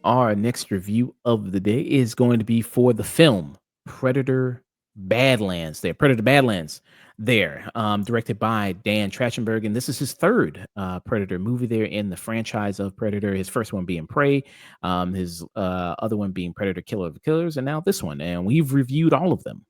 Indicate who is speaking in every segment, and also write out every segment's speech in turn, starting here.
Speaker 1: Our next review of the day is going to be for the film Predator Badlands. Predator Badlands. Directed by Dan Trachtenberg, and this is his third Predator movie there in the franchise of Predator. His first one being Prey, his other one being Predator Killer of the Killers, and now this one. And we've reviewed all of them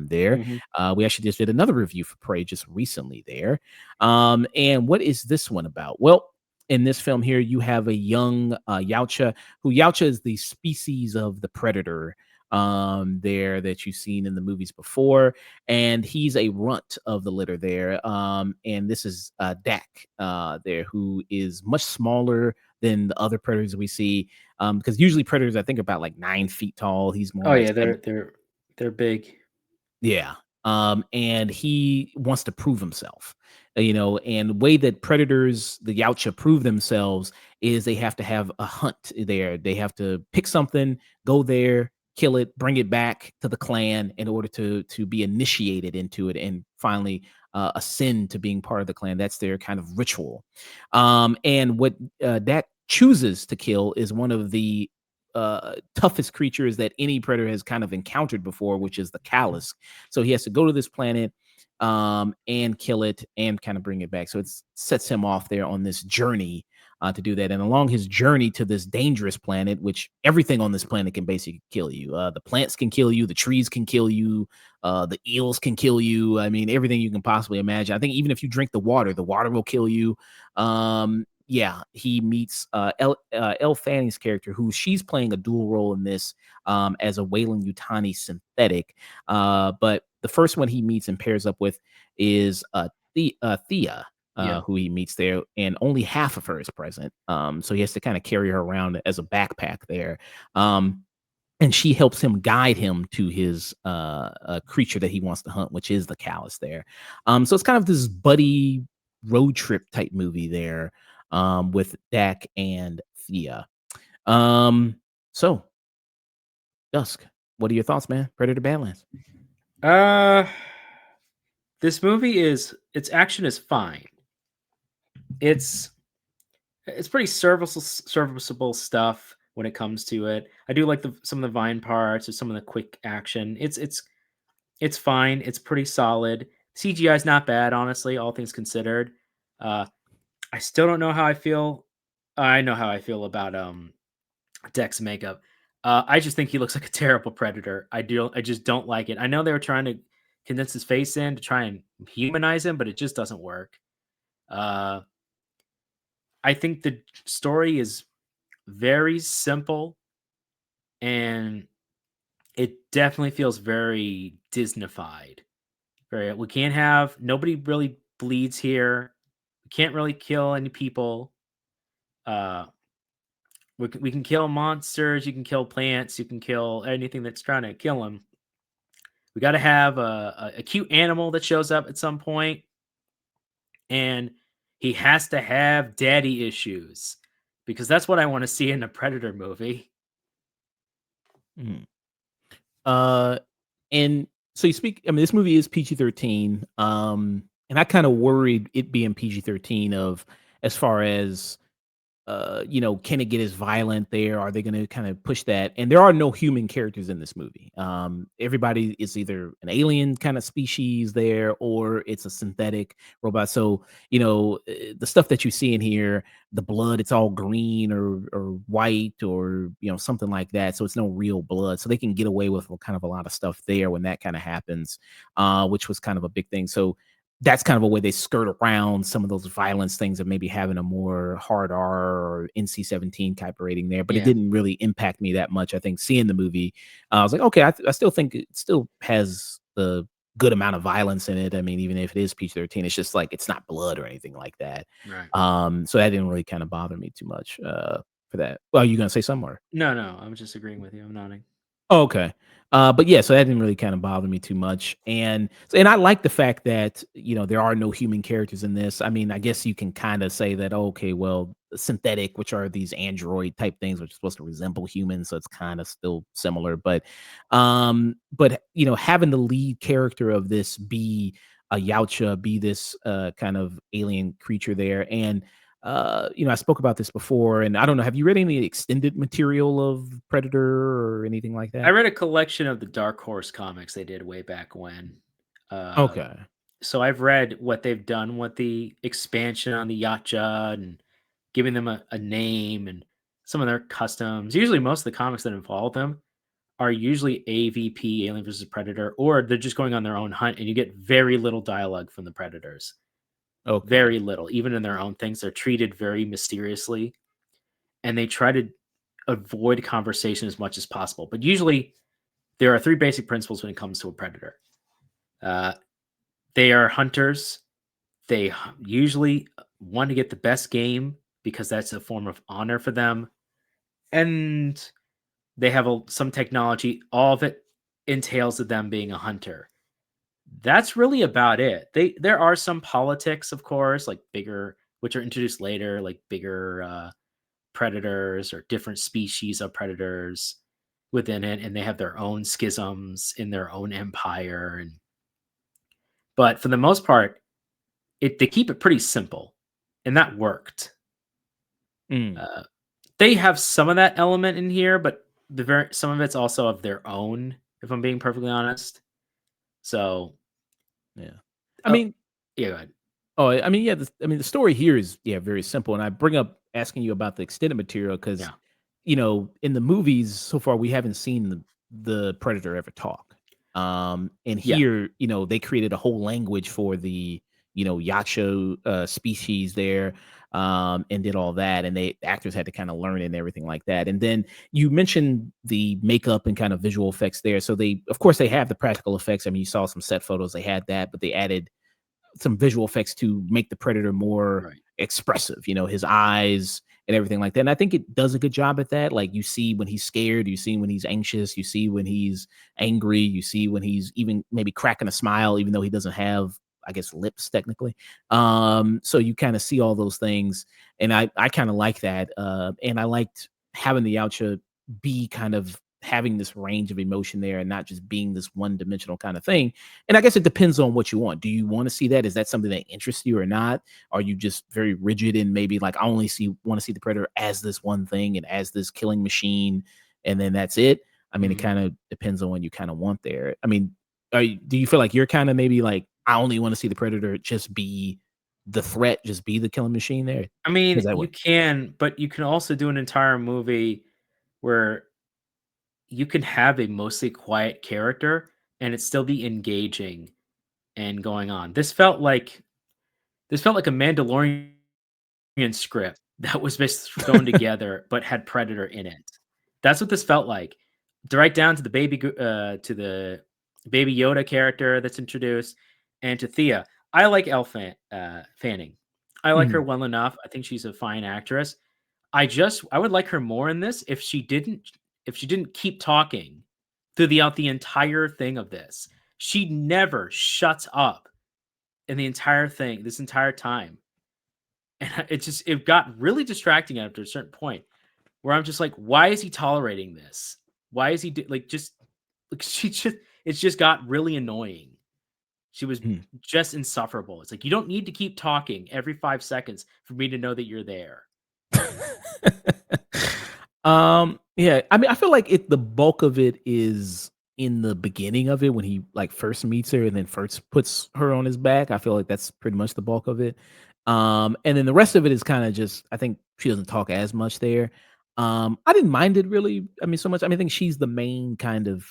Speaker 1: there.
Speaker 2: Mhm.
Speaker 1: We actually just did another review for Prey just recently there. And what is this one about? Well, in this film here, you have a young Yautja, who Yautja is the species of the predator there that you've seen in the movies before, and he's a runt of the litter there. And this is Dak there, who is much smaller than the other predators we see. Because usually predators, I think, about like 9 feet tall. He's more
Speaker 2: Oh
Speaker 1: like
Speaker 2: yeah,
Speaker 1: seven.
Speaker 2: they're big.
Speaker 1: Yeah. And he wants to prove himself, and the way that predators, the Yautja, prove themselves is they have to have a hunt there. They have to pick something, go there, kill it, bring it back to the clan in order to be initiated into it and finally ascend to being part of the clan. That's their kind of ritual. And what Dak chooses to kill is one of the toughest creatures that any predator has kind of encountered before, which is the callus. So he has to go to this planet and kill it and kind of bring it back. So it sets him off there on this journey to do that. And along his journey to this dangerous planet, which everything on this planet can basically kill you. The plants can kill you, the trees can kill you, the eels can kill you. I mean, everything you can possibly imagine. I think even if you drink the water will kill you. Yeah, he meets Elle Fanning's character, who she's playing a dual role in this as a Wayland Yutani synthetic. But the first one he meets and pairs up with is Thea,
Speaker 2: Yeah.
Speaker 1: who he meets there, and only half of her is present. So he has to kind of carry her around as a backpack there. And she helps him guide him to his creature that he wants to hunt, which is the callus there. So it's kind of this buddy road trip type movie there with Dak and Thea. So Dusk, what are your thoughts, man? Predator Badlands.
Speaker 2: Uh, this movie its action is fine. It's it's pretty serviceable stuff when it comes to it. I do like some of the vine parts or some of the quick action. It's fine. It's pretty solid. CGI is not bad, honestly, all things considered. Uh, I still don't know how I feel. I know how I feel about Dex makeup. I just think he looks like a terrible predator. I just don't like it. I know they were trying to condense his face in to try and humanize him, but it just doesn't work. Uh, I think the story is very simple and it definitely feels very Disneyfied. Very, we can't have nobody really bleeds here. We can't really kill any people. Uh, we can kill monsters. You can kill plants. You can kill anything that's trying to kill them. We got to have a cute animal that shows up at some point, and he has to have daddy issues because that's what I want to see in a Predator movie.
Speaker 1: Mm. Uh, and so you speak. I mean, this movie is PG-13. And I kind of worried it being PG-13 of as far as can it get as violent there? Are they going to kind of push that? And there are no human characters in this movie. Everybody is either an alien kind of species there, or it's a synthetic robot. So, the stuff that you see in here, the blood, it's all green or white or, something like that. So it's no real blood. So they can get away with kind of a lot of stuff there when that kind of happens, which was kind of a big thing. So that's kind of a way they skirt around some of those violence things of maybe having a more hard R or NC-17 type rating there, but it
Speaker 2: Yeah.
Speaker 1: didn't really impact me that much. I think seeing the movie, I was like, okay, I still think it still has the good amount of violence in it. I mean, even if it is PG-13, it's just like it's not blood or anything like that.
Speaker 2: Right.
Speaker 1: So that didn't really kind of bother me too much for that. Well, are you gonna say something more?
Speaker 2: No, I'm just agreeing with you. I'm nodding.
Speaker 1: Oh, okay. But yeah, so that didn't really kind of bother me too much, and I like the fact that there are no human characters in this. I mean, I guess you can kind of say that okay, well, synthetic, which are these android type things, which are supposed to resemble humans, so it's kind of still similar. But having the lead character of this be a Yautja, be this kind of alien creature there, and I spoke about this before, and I don't know, have you read any extended material of Predator or anything like
Speaker 2: I
Speaker 1: that?
Speaker 2: read a collection of the Dark Horse comics they did way back when. Uh,
Speaker 1: Okay.
Speaker 2: so I've read what they've done with the expansion on the Yachtja and giving them a name and some of their customs. Usually, most of the comics that involve them are usually AVP, Alien versus Predator, or they're just going on their own hunt, and you get very little dialogue from the predators.
Speaker 1: Okay.
Speaker 2: Very little, even in their own things. They're treated very mysteriously, and they try to avoid conversation as much as possible. But usually, there are three basic principles when it comes to a predator. Uh, they are hunters. They usually want to get the best game because that's a form of honor for them, and they have some technology. All of it entails of them being a hunter. That's really about it. There are some politics, of course, like bigger, which are introduced later, like bigger predators or different species of predators within it, and they have their own schisms in their own empire. And but for the most part, they keep it pretty simple, and that worked.
Speaker 1: Mm,
Speaker 2: Uh, they have some of that element in here, but some of it's also of their own. If I'm being perfectly honest, so
Speaker 1: yeah. I
Speaker 2: oh
Speaker 1: mean,
Speaker 2: yeah, go ahead.
Speaker 1: oh, I mean, yeah, the story here is, yeah, very simple, and I bring up asking you about the extended material because,
Speaker 2: Yeah,
Speaker 1: in the movies so far, we haven't seen the predator ever talk. And
Speaker 2: yeah,
Speaker 1: here, they created a whole language for the, Yacho species there, and did all that, and the actors had to kind of learn it and everything like that. And then you mentioned the makeup and kind of visual effects there. So of course, they have the practical effects. I mean, you saw some set photos; they had that, but they added some visual effects to make the predator more
Speaker 2: right.
Speaker 1: expressive, his eyes and everything like that. And I think it does a good job at that. Like you see when he's scared, you see when he's anxious, you see when he's angry, you see when he's even maybe cracking a smile, even though he doesn't have, I guess, lips technically. So you kind of see all those things. And I kind of like that. And I liked having the Yautja be kind of having this range of emotion there and not just being this one dimensional kind of thing. And I guess it depends on what you want. Do you want to see that? Is that something that interests you or not? Are you just very rigid and maybe like I only want to see the predator as this one thing and as this killing machine, and then that's it? I mean, it
Speaker 2: Mhm.
Speaker 1: kind of depends on what you kind of want there. I mean, do you feel like you're kind of maybe like I only want to see the predator just be the threat, just be the killing machine there?
Speaker 2: I mean,
Speaker 1: Does that
Speaker 2: you
Speaker 1: work?
Speaker 2: can, but you can also do an entire movie where you can have a mostly quiet character and it still be engaging and going on. This felt like a Mandalorian script that was just thrown together but had Predator in it. That's what this felt like. Right down to to the baby Yoda character that's introduced and to Thea. I like Fanning. I like her
Speaker 1: Mhm.
Speaker 2: well enough. I think she's a fine actress. I would like her more in this if she didn't keep talking throughout the entire thing of this. She never shuts up in the entire thing, this entire time. And it got really distracting after a certain point where I'm just like, why is he tolerating this? Why is he just like she just it's just got really annoying. She was
Speaker 1: Mhm.
Speaker 2: just insufferable. It's like you don't need to keep talking every 5 seconds for me to know that you're there.
Speaker 1: Yeah, I mean, I feel like the bulk of it is in the beginning of it when he like first meets her and then first puts her on his back. I feel like that's pretty much the bulk of it. And then the rest of it is kind of just I think she doesn't talk as much there. I didn't mind it really. I mean, so much. I mean, I think she's the main kind of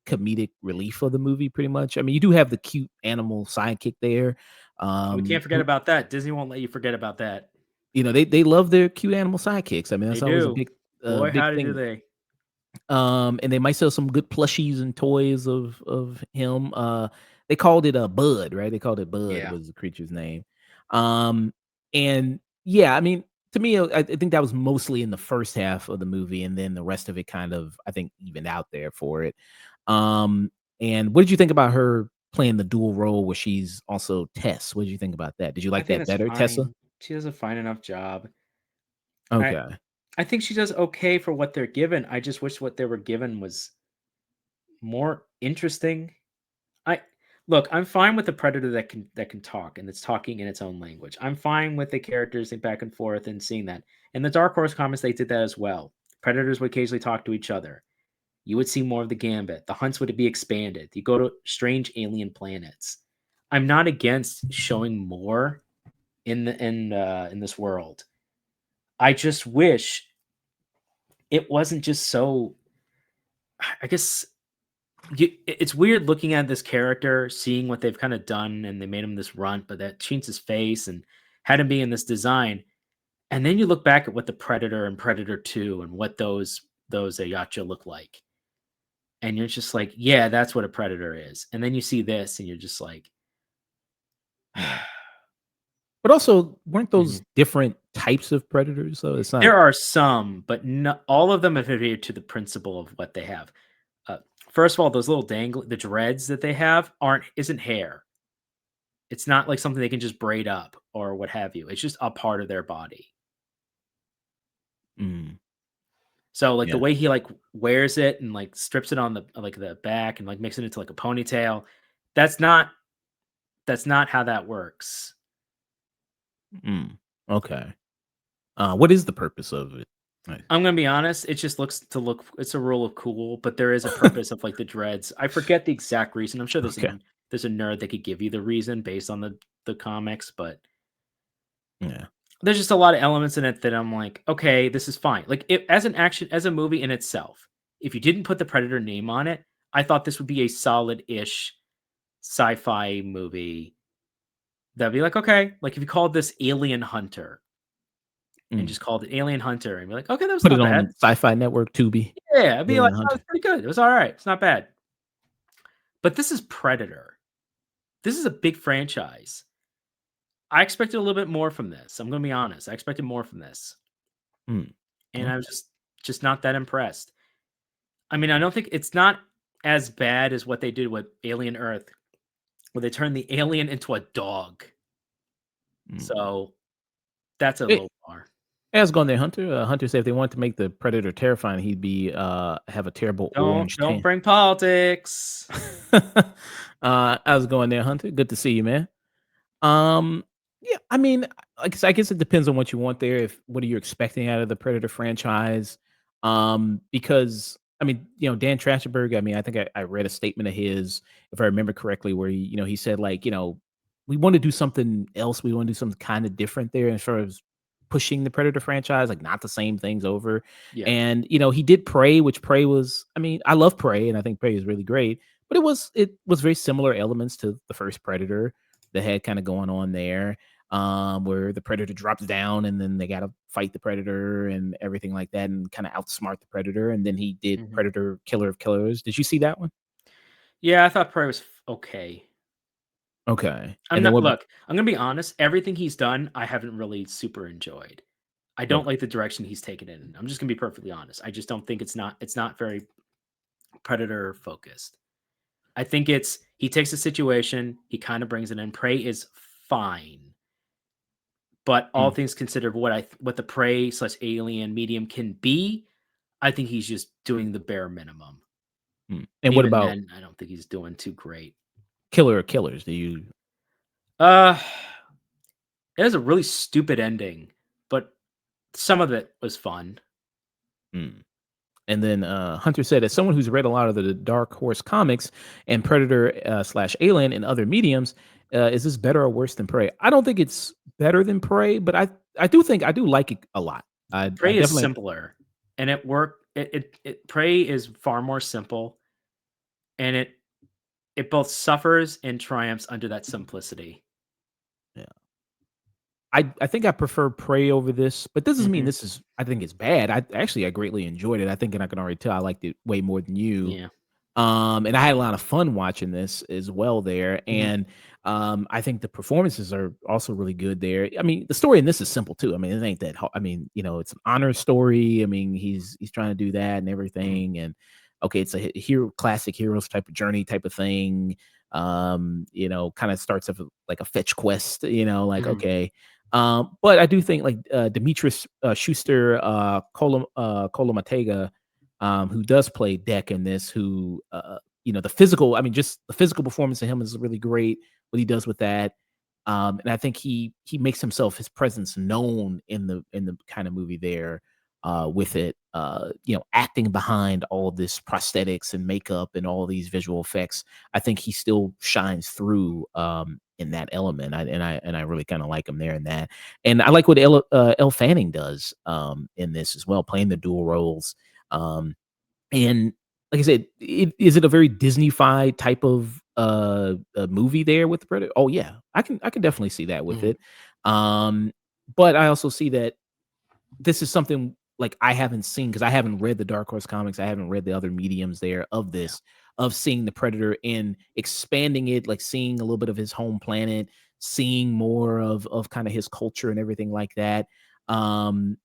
Speaker 1: comedic relief of the movie, pretty much. I mean, you do have the cute animal sidekick there.
Speaker 2: We can't forget
Speaker 1: Who
Speaker 2: about that. Disney won't let you forget about that.
Speaker 1: they love their cute animal sidekicks. I mean,
Speaker 2: They
Speaker 1: that's always a
Speaker 2: do.
Speaker 1: big
Speaker 2: Boy,
Speaker 1: big
Speaker 2: howdy do
Speaker 1: thing.
Speaker 2: they.
Speaker 1: And they might sell some good plushies and toys of him. They called it a Bud, right? They called it Bud
Speaker 2: Yeah.
Speaker 1: was the creature's name. Um, and yeah, I mean, to me, I think that was mostly in the first half of the movie, and then the rest of it kind of, I think, evened out there for it. Um, and what did you think about her playing the dual role where she's also Tess? What did you think about that? Did you
Speaker 2: I
Speaker 1: like
Speaker 2: think
Speaker 1: that
Speaker 2: that's
Speaker 1: better, Tessa?
Speaker 2: fine. She does a fine enough job. I
Speaker 1: Okay.
Speaker 2: I think she does okay for what they're given. I just wish what they were given was more interesting. I look, I'm fine with the predator that can talk and it's talking in its own language. I'm fine with the characters and back and forth and seeing that. In the Dark Horse comics, they did that as well. Predators would occasionally talk to each other. You would see more of the gambit. The hunts would be expanded. You go to strange alien planets. I'm not against showing more in this world. I just wish it wasn't just so. I guess it's weird looking at this character, seeing what they've kind of done, and they made him this runt, but that changed his face and had him be in this design. And then you look back at what the Predator and Predator Two and what those Yacha look like, and you're just like, yeah, that's what a Predator is. And then you see this, and you're just like,
Speaker 1: Yeah. But also, weren't those
Speaker 2: Mhm.
Speaker 1: different types of predators? So it's not.
Speaker 2: There are some, but no, all of them have adhered to the principle of what they have. Uh, First of all, those little the dreads that they have isn't hair. It's not like something they can just braid up or what have you. It's just a part of their body.
Speaker 1: Mm,
Speaker 2: So like the
Speaker 1: yeah.
Speaker 2: way he like wears it and like strips it on the back and like makes it into like a ponytail, that's not that's not how that works.
Speaker 1: Mm, okay. What is the purpose of it? Right.
Speaker 2: I'm gonna be honest, it just looks to look it's a rule of cool, but there is a purpose of like the dreads. I forget the exact reason. I'm sure
Speaker 1: Okay.
Speaker 2: there's a nerd that could give you the reason based on the comics, but
Speaker 1: Yeah.
Speaker 2: there's just a lot of elements in it that I'm like, okay, this is fine. Like as a movie in itself, if you didn't put the Predator name on it, I thought this would be a solid-ish sci-fi movie. That'd be like, okay, like if you called this Alien Hunter and
Speaker 1: Mm.
Speaker 2: just called it Alien Hunter and be like, okay, that was
Speaker 1: Put it
Speaker 2: not bad.
Speaker 1: on Sci-Fi Network, Tubi,
Speaker 2: Yeah, I'd be like,
Speaker 1: Alien
Speaker 2: oh,
Speaker 1: Hunter.
Speaker 2: it's pretty good. It was all right. It's not bad. But this is Predator. This is a big franchise. I expected a little bit more from this. I'm gonna be honest. I expected more from this,
Speaker 1: Mm.
Speaker 2: and I was
Speaker 1: Okay.
Speaker 2: just not that impressed. I mean, I don't think it's not as bad as what they did with Alien Earth, where they turned the alien into a dog.
Speaker 1: Mm.
Speaker 2: So that's a
Speaker 1: It
Speaker 2: low bar.
Speaker 1: has gone there, Hunter. Hunter said if they wanted to make the Predator terrifying, he'd be have a terrible orange
Speaker 2: Don't
Speaker 1: tan.
Speaker 2: bring politics.
Speaker 1: I was going there, Hunter. Good to see you, man. Um, yeah, I mean, I guess it depends on what you want there. If what are you expecting out of the Predator franchise? Because I mean, Dan Trachtenberg. I mean, I think I read a statement of his, if I remember correctly, where he said like, we want to do something else. We want to do something kind of different there as far as pushing the Predator franchise, like not the same things over.
Speaker 2: Yeah.
Speaker 1: And he did Prey, which Prey was. I mean, I love Prey, and I think Prey is really great. But it was very similar elements to the first Predator that had kind of going on there, where the predator drops down and then they got to fight the predator and everything like that and kind of outsmart the predator. And then he did
Speaker 2: Mhm.
Speaker 1: Predator Killer of Killers. Did you see that one?
Speaker 2: Yeah, I thought Prey was okay.
Speaker 1: Okay. And then what about,
Speaker 2: I'm gonna be honest, everything he's done, I haven't really super enjoyed. I don't
Speaker 1: okay.
Speaker 2: like the direction he's taken it in. I'm just gonna be perfectly honest. I just don't think it's not very Predator focused. I think it's he takes a situation, he kind of brings it in. Prey is fine, but all
Speaker 1: Mm,
Speaker 2: things considered, what the Prey slash Alien medium can be, I think he's just doing the bare minimum.
Speaker 1: and what
Speaker 2: Even
Speaker 1: about
Speaker 2: then, I don't think he's doing too great.
Speaker 1: Killer of Killers? Do you,
Speaker 2: Uh, it has a really stupid ending, but some of it was fun.
Speaker 1: mm. And then Hunter said, as someone who's read a lot of the Dark Horse comics and Predator slash Alien and other mediums, is this better or worse than Prey? I don't think it's better than Prey, but I do think I do like it a lot. I
Speaker 2: Prey is
Speaker 1: definitely.
Speaker 2: simpler, and it worked. Prey is far more simple, and it both suffers and triumphs under that simplicity.
Speaker 1: Yeah. I think I prefer Prey over this, but this doesn't mean
Speaker 2: Mhm.
Speaker 1: this is I think it's bad. I greatly enjoyed it. I think, and I can already tell I liked it way more than you.
Speaker 2: Yeah.
Speaker 1: And I had a lot of fun watching this as well there.
Speaker 2: Mhm,
Speaker 1: And I think the performances are also really good there. I mean, the story in this is simple too. I mean, it ain't that hard. I mean, it's an honor story. I mean, he's trying to do that and
Speaker 2: mhm,
Speaker 1: everything. And okay, it's a hero, classic heroes type of journey type of thing. Kind of starts off like a fetch quest. Like
Speaker 2: mhm,
Speaker 1: okay. But I do think like Demetrius Schuster Colomatega, who does play Deck in this, who the physical, I mean, just the physical performance of him is really great. What he does with that, and I think he makes himself his presence known in the kind of movie there, with it, acting behind all of this prosthetics and makeup and all these visual effects. I think he still shines through in that element. I really kind of like him there in that, and I like what Elle Fanning does in this as well, playing the dual roles. Um, and like I said, is it a very Disney-fied type of, movie there with the Predator? Oh, yeah. I can definitely see that with
Speaker 2: mhm,
Speaker 1: it. Um, but I also see that this is something like I haven't seen because I haven't read the Dark Horse comics. I haven't read the other mediums there of
Speaker 2: yeah.
Speaker 1: this, of seeing the Predator and expanding it, like seeing a little bit of his home planet, seeing more of kind of his culture and everything like that. Um,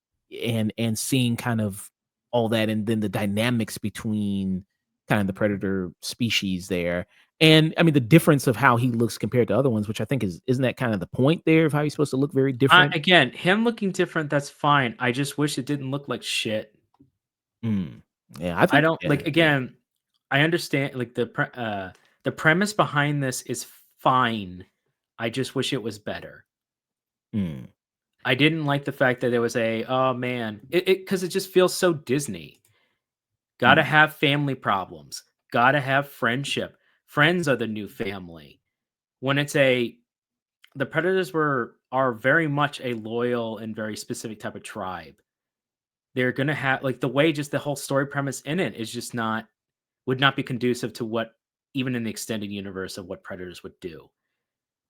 Speaker 1: and seeing kind of all that, and then the dynamics between kind of the Predator species there. And I mean the difference of how he looks compared to other ones, which I think isn't that kind of the point there of how he's supposed to look very different?
Speaker 2: Again, him looking different, that's fine. I just wish it didn't look like shit.
Speaker 1: Mm. Yeah, I
Speaker 2: I
Speaker 1: think
Speaker 2: don't
Speaker 1: yeah,
Speaker 2: like,
Speaker 1: yeah.
Speaker 2: again, I understand, like, the premise behind this is fine. I just wish it was better.
Speaker 1: Mm,
Speaker 2: I didn't like the fact that there was "Oh, man," because it just feels so Disney. Gotta
Speaker 1: mm,
Speaker 2: have family problems. Gotta have friendship. Friends are the new family. When it's the Predators are very much a loyal and very specific type of tribe. They're gonna have, like, the way just the whole story premise in it is just not would not be conducive to what, even in the extended universe, of what Predators would do.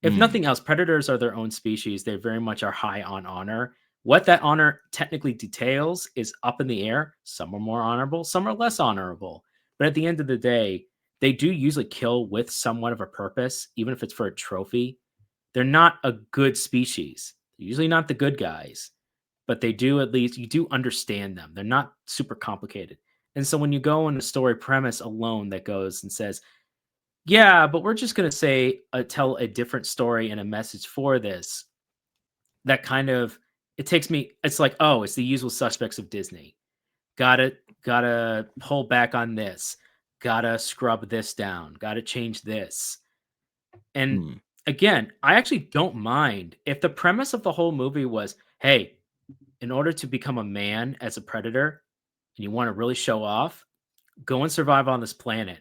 Speaker 2: If
Speaker 1: mm,
Speaker 2: nothing else, predators are their own species. They very much are high on honor. What that honor technically details is up in the air. Some are more honorable, some are less honorable. But at the end of the day, they do usually kill with somewhat of a purpose, even if it's for a trophy. They're not a good species. They're usually not the good guys, but they do, at least you do understand them. They're not super complicated. And so when you go in a story premise alone that goes and says, yeah, but we're just gonna say, tell a different story and a message for this. That kind of, it takes me. It's like, oh, it's the usual suspects of Disney. Gotta pull back on this. Gotta scrub this down. Gotta change this. And
Speaker 1: mm,
Speaker 2: again, I actually don't mind if the premise of the whole movie was, hey, in order to become a man as a predator, and you want to really show off, go and survive on this planet.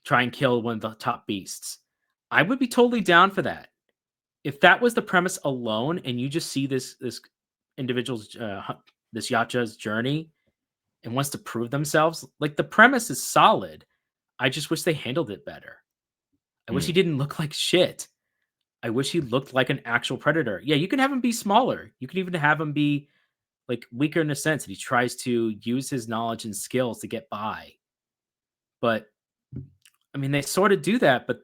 Speaker 2: Try and kill one of the top beasts. I would be totally down for that. If that was the premise alone and you just see this individual's this Yacha's journey and wants to prove themselves, like, the premise is solid. I just wish they handled it better. I wish he
Speaker 1: mm,
Speaker 2: didn't look like shit. I wish he looked like an actual predator. Yeah, you can have him be smaller. You can even have him be, like, weaker in a sense that he tries to use his knowledge and skills to get by. But I mean, they sort of do that, but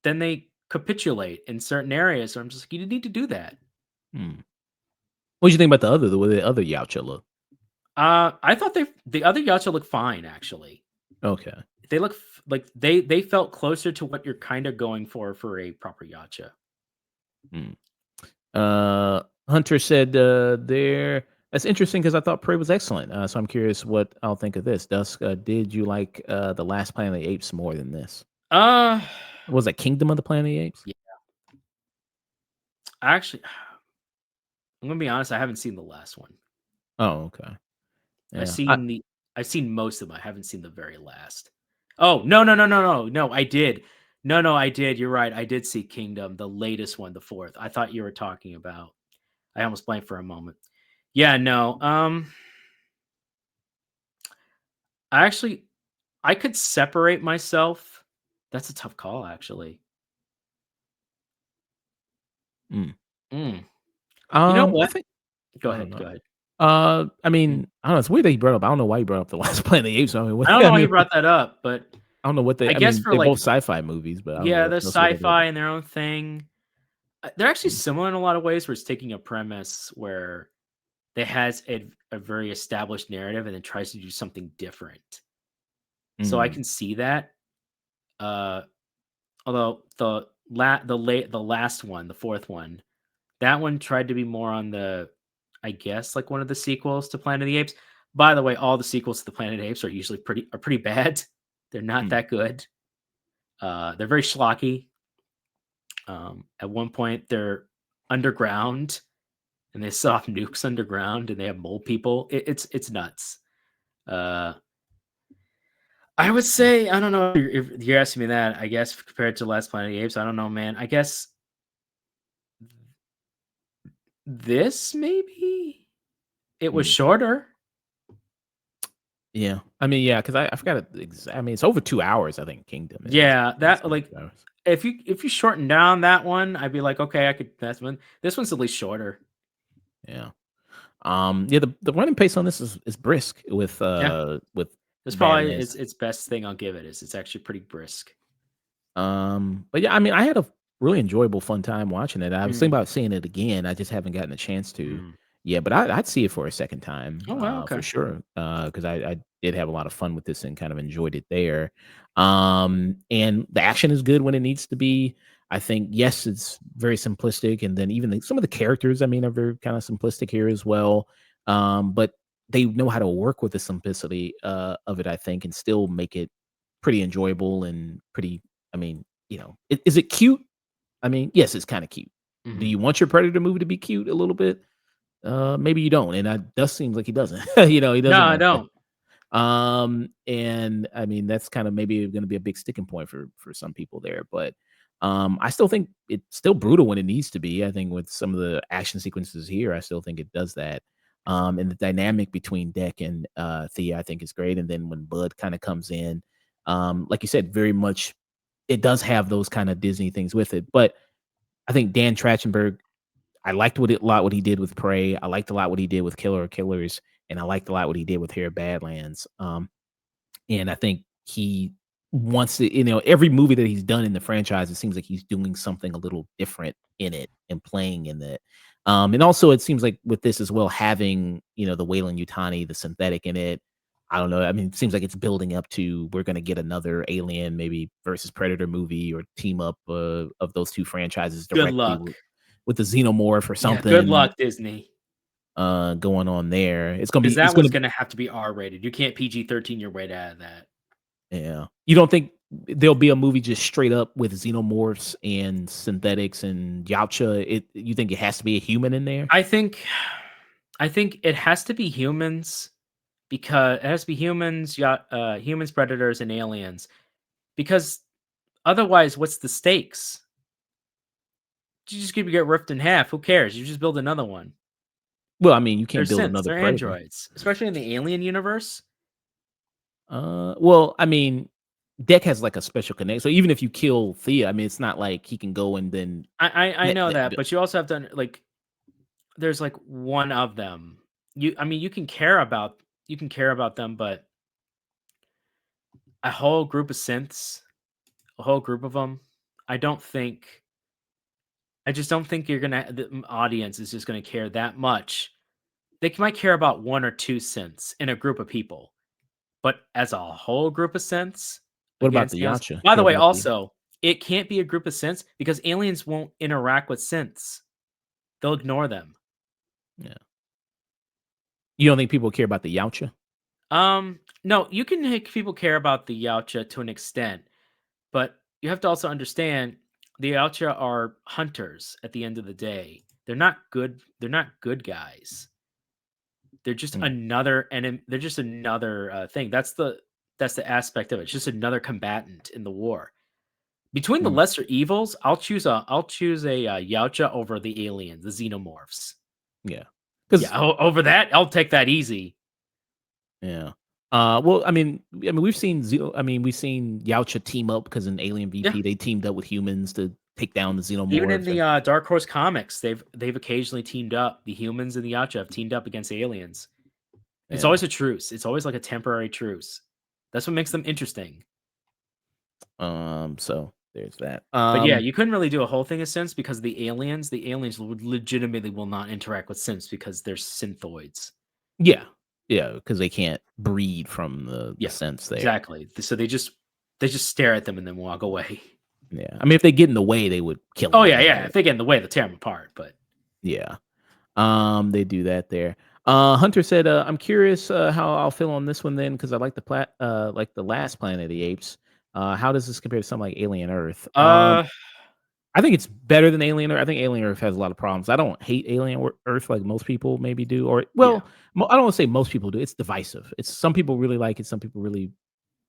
Speaker 2: then they capitulate in certain areas. So I'm just like, you didn't need to do that.
Speaker 1: mm. What do you think about the way the other Yautja look?
Speaker 2: I thought the other Yacha looked fine, actually.
Speaker 1: Okay.
Speaker 2: They look like they felt closer to what you're kind of going for a proper Yacha.
Speaker 1: Mm. Hunter said, there that's interesting because I thought Prey was excellent. So I'm curious what I'll think of this. Dusk, did you like the last Planet of the Apes more than this?
Speaker 2: Uh,
Speaker 1: Was it Kingdom of the Planet of the Apes?
Speaker 2: yeah, actually, I'm gonna be honest. I haven't seen the last one.
Speaker 1: Oh, okay.
Speaker 2: I've
Speaker 1: Yeah.
Speaker 2: seen the I've seen most of them. I haven't seen the very last. Oh, no, no, no, no, no, no, I did. No, no, I did. You're right. I did see Kingdom, the latest one, the fourth. I thought you were talking about. I almost blanked for a moment. Yeah, no. I actually I could separate myself. That's a tough call, actually.
Speaker 1: Mm.
Speaker 2: Mm. You know
Speaker 1: I
Speaker 2: what?
Speaker 1: think
Speaker 2: Go
Speaker 1: I don't
Speaker 2: ahead.
Speaker 1: know.
Speaker 2: Go ahead.
Speaker 1: I
Speaker 2: Mm.
Speaker 1: mean, I don't know. It's weird that he brought up. I don't know why he brought up the last Planet of the Apes. I mean, what?
Speaker 2: I don't
Speaker 1: I
Speaker 2: know why
Speaker 1: mean,
Speaker 2: you brought that up, but
Speaker 1: I don't know what they
Speaker 2: I
Speaker 1: I
Speaker 2: guess
Speaker 1: mean,
Speaker 2: for
Speaker 1: they're both
Speaker 2: like
Speaker 1: sci-fi movies, but I don't know
Speaker 2: yeah,
Speaker 1: what
Speaker 2: they're
Speaker 1: else what they do.
Speaker 2: sci-fi in their own thing. They're actually
Speaker 1: Mm,
Speaker 2: similar in a lot of ways where it's taking a premise where they has a very established narrative and then tries to do something different. So I
Speaker 1: mm,
Speaker 2: can see that. Uh, although the last one, the fourth one, that one tried to be more on the, I guess, like one of the sequels to Planet of the Apes. By the way, all the sequels to the Planet of the Apes are usually pretty bad. They're not
Speaker 1: mm.
Speaker 2: that good. They're very schlocky. At one point, they're underground and they set off nukes underground and they have mole people. It's nuts. Uh, I would say I don't know if you're asking me that. I guess compared to Last Planet of the Apes, I don't know, man. I guess this maybe it was
Speaker 1: Mm.
Speaker 2: shorter.
Speaker 1: Yeah. I mean, yeah, 'cause I forgot I mean, it's over 2 hours, I think Kingdom is.
Speaker 2: Yeah,
Speaker 1: It's
Speaker 2: that
Speaker 1: over
Speaker 2: like
Speaker 1: 2 hours.
Speaker 2: if you shorten down that one, I'd be like, okay, I could. That's one. This one's at least shorter.
Speaker 1: Yeah. Yeah, the running pace on this is brisk
Speaker 2: Yeah,
Speaker 1: with
Speaker 2: that's probably
Speaker 1: Badlands.
Speaker 2: its best thing I'll give it is it's actually pretty brisk.
Speaker 1: But yeah, I mean, I had a really enjoyable, fun time watching it. I was thinking
Speaker 2: Mm,
Speaker 1: about seeing it again. I just haven't gotten a chance to.
Speaker 2: mm.
Speaker 1: Yeah, but I'd see it for a second time,
Speaker 2: Oh wow,
Speaker 1: for
Speaker 2: okay.
Speaker 1: sure. Because I did have a lot of fun with this and kind of enjoyed it there. And the action is good when it needs to be. I think yes, it's very simplistic, and then even some of the characters, I mean, are very kind of simplistic here as well. But they know how to work with the simplicity of it, I think, and still make it pretty enjoyable and pretty. I mean, is it cute? I mean, yes, it's kind of cute. Do
Speaker 2: Mhm.
Speaker 1: you want your Predator movie to be cute a little bit? Maybe you don't, and that does seems like he doesn't. He
Speaker 2: No,
Speaker 1: doesn't
Speaker 2: I
Speaker 1: want that.
Speaker 2: don't.
Speaker 1: And I mean, that's kind of maybe going to be a big sticking point for some people there. But I still think it's still brutal when it needs to be. I think with some of the action sequences here, I still think it does that. And the dynamic between Deck and Thea, I think is great. And then when Bud kind of comes in, like you said, very much it does have those kind of Disney things with it. But I think Dan Trachtenberg, I liked a lot what he did with Prey. I liked a lot what he did with Killer of Killers, and I liked a lot what he did with Here Badlands. And I think he wants to, every movie that he's done in the franchise, it seems like he's doing something a little different in it and playing in it. And also, it seems like with this as well, having the Wayland Yutani, the synthetic in it. I don't know. I mean, it seems like it's building up to we're going to get another Alien, maybe versus Predator movie or team up of those two franchises
Speaker 2: Good
Speaker 1: directly
Speaker 2: luck.
Speaker 1: with the Xenomorph or
Speaker 2: Yeah, good
Speaker 1: something
Speaker 2: luck, Disney.
Speaker 1: going on there. It's gonna
Speaker 2: Because
Speaker 1: be it's
Speaker 2: that
Speaker 1: gonna
Speaker 2: one's gonna have to be R-rated. You can't PG-13 your way out of that.
Speaker 1: Yeah. You don't think there'll be a movie just straight up with xenomorphs and synthetics and Yautja? You think it has to be a human in there?
Speaker 2: I think I think it has to be humans because it has to be humans, yeah, humans, predators, and aliens. Because otherwise, what's the stakes? You just gonna get ripped in half. Who cares? You just build another one.
Speaker 1: Well, I mean, you
Speaker 2: They're
Speaker 1: can't build
Speaker 2: synths.
Speaker 1: another
Speaker 2: They're
Speaker 1: Predator.
Speaker 2: androids, especially in the alien universe.
Speaker 1: Well, I mean, Deck has like a special connect. So even if you kill Thea, I mean, it's not like he can go and then
Speaker 2: I
Speaker 1: let,
Speaker 2: know
Speaker 1: let
Speaker 2: that, but you also have to like. There's like one of them. I mean, you can care about them, but a whole group of synths, a whole group of them. I don't think. I just don't think the audience is just gonna care that much. They might care about one or two synths in a group of people, but as a whole group of synths
Speaker 1: what about
Speaker 2: against
Speaker 1: the
Speaker 2: aliens.
Speaker 1: Yautja?
Speaker 2: By the
Speaker 1: Care
Speaker 2: way,
Speaker 1: about the
Speaker 2: also, it can't be a group of synths because aliens won't interact with synths. They'll ignore them.
Speaker 1: Yeah. You don't think people care about the Yautja?
Speaker 2: No, you can make people care about the Yautja to an extent, but you have to also understand the Yautja are hunters at the end of the day. They're not good guys. They're just
Speaker 1: Hmm.
Speaker 2: another they're just another thing. That's the aspect of it. It's just another combatant in the war. Between the
Speaker 1: Hmm.
Speaker 2: lesser evils, I'll choose a Yautja over the aliens, the xenomorphs.
Speaker 1: Yeah.
Speaker 2: Yeah,
Speaker 1: Because
Speaker 2: over that, I'll take that easy.
Speaker 1: Yeah. Well, we've seen we've seen Yautja team up because in Alien
Speaker 2: Yeah,
Speaker 1: VP they teamed up with humans to take down the
Speaker 2: even in
Speaker 1: xenomorphs.
Speaker 2: the
Speaker 1: And
Speaker 2: Dark Horse comics, they've occasionally teamed up. The humans and the Yautja have teamed up against aliens. It's
Speaker 1: yeah,
Speaker 2: always a truce. It's always like a temporary truce. That's what makes them interesting.
Speaker 1: So there's that.
Speaker 2: But yeah, you couldn't really do a whole thing of synths because the aliens would legitimately will not interact with synths because they're synthoids.
Speaker 1: Yeah, yeah, because they can't breed from the
Speaker 2: Yeah,
Speaker 1: sense there.
Speaker 2: exactly. So they just stare at them and then walk away.
Speaker 1: Yeah, I mean, if they get in the way, they would kill
Speaker 2: Oh
Speaker 1: them
Speaker 2: yeah, yeah.
Speaker 1: anyway.
Speaker 2: If they get in the way, they'll tear them apart. But
Speaker 1: Yeah. They do that there. Hunter said, "I'm curious how I'll feel on this one then, because I like like the last Planet of the Apes. How does this compare to something like Alien Earth?
Speaker 2: uh,
Speaker 1: I think it's better than Alien Earth. I think Alien Earth has a lot of problems. I don't hate Earth like most people maybe do, or
Speaker 2: yeah,
Speaker 1: well, I don't want to say most people do. It's divisive. It's some people really like it, some people really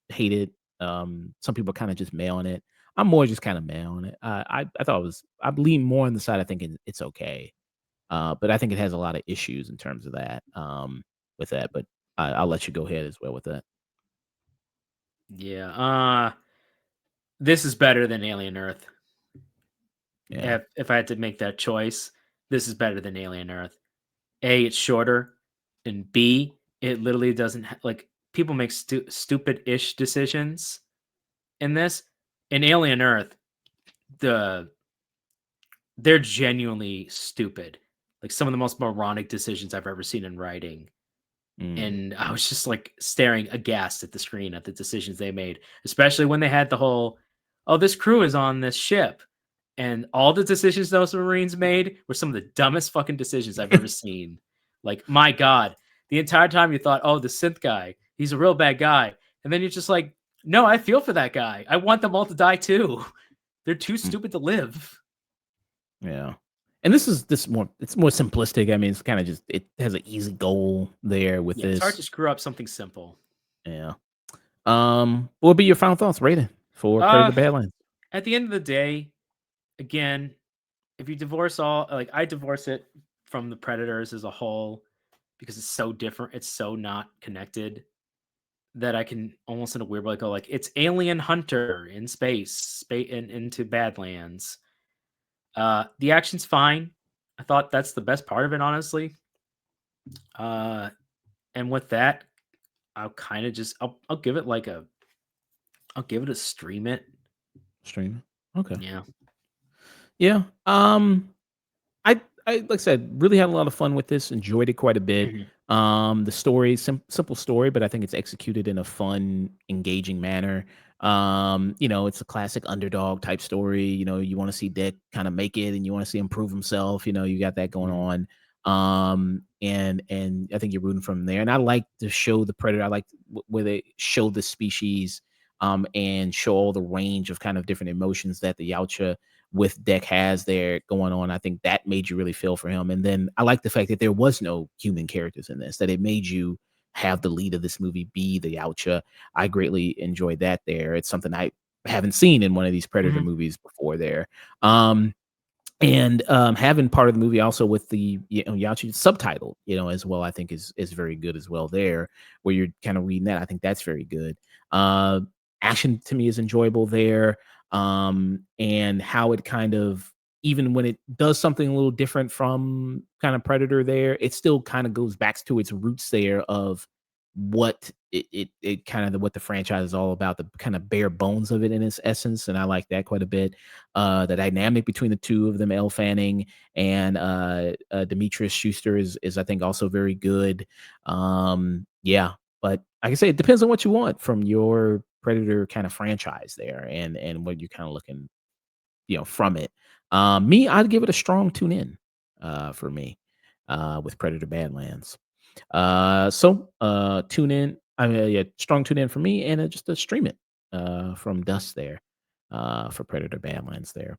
Speaker 1: hate it. Some people kind of just meh on it. I'm more just kind of meh on it. I thought it was. I lean more on the side. I think it's okay. But I think it has a lot of issues in terms of that, with that, but I'll let you go ahead as well with that.
Speaker 2: yeah. This is better than Alien Earth.
Speaker 1: Yeah.
Speaker 2: If I had to make that choice, this is better than Alien Earth. A, it's shorter, and B, it literally doesn't like people make stupid-ish decisions in this. In Alien Earth, the they're genuinely stupid. Like some of the most moronic decisions I've ever seen in writing.
Speaker 1: Mm.
Speaker 2: And I was just like staring aghast at the screen at the decisions they made, especially when they had the whole, oh, this crew is on this ship. And all the decisions those Marines made were some of the dumbest fucking decisions I've ever seen. Like, my God, the entire time you thought, oh, the synth guy, he's a real bad guy. And then you're just like, no, I feel for that guy. I want them all to die too. They're too
Speaker 1: Mm.
Speaker 2: stupid to live.
Speaker 1: Yeah. And this more it's more simplistic. I mean, it's kinda just it has an easy goal there with
Speaker 2: Yeah, it's hard
Speaker 1: this.
Speaker 2: to screw up something simple.
Speaker 1: Yeah. What would be your final thoughts rating for
Speaker 2: Uh,
Speaker 1: Predator Badlands?
Speaker 2: at the end of the day, again, if you divorce all, like I divorce it from the Predators as a whole because it's so different, it's so not connected that I can almost in a weird way go like it's Alien Hunter in space into Badlands. The action's fine. I thought that's the best part of it, honestly. Uh, and with that, I'll kind of just I'll give it like a I'll give it a stream it.
Speaker 1: Streaming? Okay.
Speaker 2: Yeah.
Speaker 1: Yeah. I like I said, really had a lot of fun with this. Enjoyed it quite a bit.
Speaker 2: Mhm.
Speaker 1: The story, simple story, but I think it's executed in a fun, engaging manner. It's a classic underdog type story. You want to see Dick kind of make it, and you want to see him prove himself. You got that going
Speaker 2: Mhm.
Speaker 1: on. And I think you're rooting from there. And I like to show the predator. I like where they show the species, and show all the range of kind of different emotions that the Yautja with Deck has there going on. I think that made you really feel for him. And then I like the fact that there was no human characters in this, that it made you have the lead of this movie be the Yautja. I greatly enjoyed that there. It's something I haven't seen in one of these Predator
Speaker 2: Mhm.
Speaker 1: movies before there. Um, and having part of the movie also with the Yachi subtitle, as well, I think is very good as well there, where you're kind of reading that. I think that's very good. Uh, Action to me is enjoyable there, and how it kind of even when it does something a little different from kind of Predator there, it still kind of goes back to its roots there of what it kind of what the franchise is all about, the kind of bare bones of it in its essence, and I like that quite a bit. The dynamic between the two of them, Elle Fanning and Demetrius Schuster, is I think also very good. Yeah, but like I say, it depends on what you want from your Predator kind of franchise there, and what you're kind of looking, from it. Me, I'd give it a strong tune in, for me, with Predator Badlands. Tune in. I mean, yeah, strong tune in for me, and just to stream it, from Dust there, for Predator Badlands there.